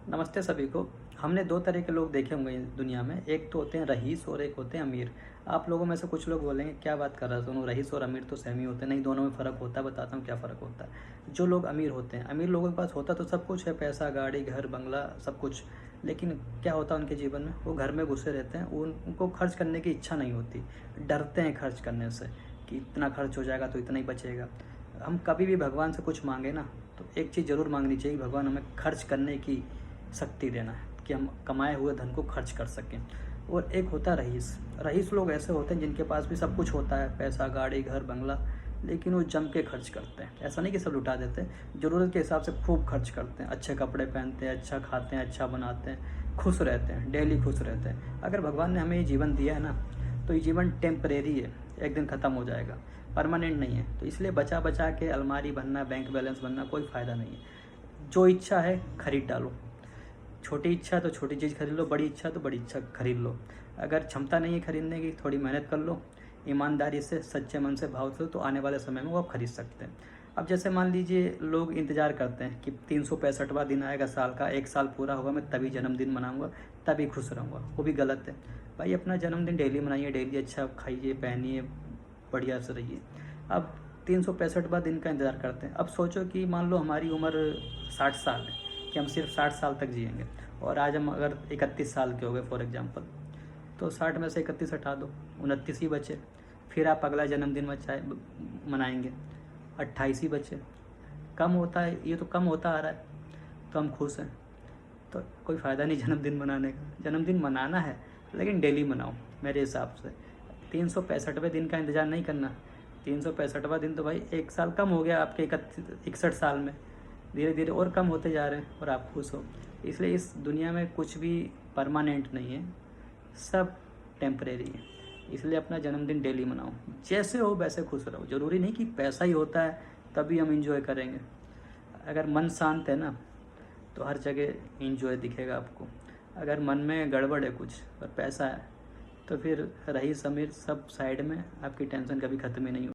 नमस्ते सभी को। हमने 2 तरह के लोग देखे होंगे इस दुनिया में, एक तो होते हैं रईस और एक होते हैं अमीर। आप लोगों में से कुछ लोग बोलेंगे क्या बात कर रहा है, दोनों रईस और अमीर तो सेम ही होते हैं। नहीं, दोनों में फ़र्क होता है, बताता हूँ क्या फ़र्क होता है। जो लोग अमीर होते हैं, अमीर लोगों के पास होता तो सब कुछ है, पैसा, गाड़ी, घर, बंगला सब कुछ। लेकिन क्या होता है उनके जीवन में, वो घर में घुसे रहते हैं, उनको खर्च करने की इच्छा नहीं होती। डरते हैं खर्च करने से कि इतना खर्च हो जाएगा तो इतना ही बचेगा। हम कभी भी भगवान से कुछ मांगे ना, तो एक चीज़ ज़रूर मांगनी चाहिए, भगवान हमें खर्च करने की शक्ति देना है कि हम कमाए हुए धन को खर्च कर सकें। और एक होता है रईस। रईस लोग ऐसे होते हैं जिनके पास भी सब कुछ होता है, पैसा, गाड़ी, घर, बंगला, लेकिन वो जम के खर्च करते हैं। ऐसा नहीं कि सब लुटा देते हैं, ज़रूरत के हिसाब से खूब खर्च करते हैं, अच्छे कपड़े पहनते हैं, अच्छा खाते हैं, अच्छा बनाते हैं, खुश रहते हैं, डेली खुश रहते हैं। अगर भगवान ने हमें ये जीवन दिया है ना, तो ये जीवन टेम्परेरी है, एक दिन ख़त्म हो जाएगा, परमानेंट नहीं है। तो इसलिए बचा बचा के अलमारी बनना, बैंक बैलेंस बनना कोई फ़ायदा नहीं है। जो इच्छा है खरीद डालो। छोटी इच्छा है तो छोटी चीज़ खरीद लो, बड़ी इच्छा है तो बड़ी इच्छा खरीद लो। अगर क्षमता नहीं है खरीदने की, थोड़ी मेहनत कर लो, ईमानदारी से, सच्चे मन से, भाव से, तो आने वाले समय में वो आप खरीद सकते हैं। अब जैसे मान लीजिए लोग इंतज़ार करते हैं कि 365वां दिन आएगा साल का, 1 साल पूरा होगा, मैं तभी जन्मदिन मनाऊँगा, तभी खुश रहूँगा। वो भी गलत है। भाई अपना जन्मदिन डेली मनाइए, डेली अच्छा खाइए, पहनिए, बढ़िया से रहिए। अब 365वां दिन का इंतज़ार करते हैं। अब सोचो कि मान लो हमारी उम्र 60 साल है, कि हम सिर्फ 60 साल तक जिएंगे, और आज हम अगर 31 साल के हो गए फॉर एग्जांपल, तो 60 में से 31 हटा दो, 29 ही बचे। फिर आप अगला जन्मदिन मनाएंगे, 28 ही बचे। कम होता है, ये तो कम होता आ रहा है, तो हम खुश हैं। तो कोई फ़ायदा नहीं जन्मदिन मनाने का। जन्मदिन मनाना है लेकिन डेली मनाओ मेरे हिसाब से। 365वें दिन का इंतज़ार नहीं करना। 365वां दिन तो भाई 1 साल कम हो गया आपके 61 साल में, धीरे धीरे और कम होते जा रहे हैं और आप खुश हो। इसलिए इस दुनिया में कुछ भी परमानेंट नहीं है, सब टेम्परेरी है। इसलिए अपना जन्मदिन डेली मनाओ, जैसे हो वैसे खुश रहो। ज़रूरी नहीं कि पैसा ही होता है तभी हम इंजॉय करेंगे। अगर मन शांत है ना, तो हर जगह इंजॉय दिखेगा आपको। अगर मन में गड़बड़ है कुछ और पैसा है, तो फिर रही समीर सब साइड में, आपकी टेंशन कभी ख़त्म ही नहीं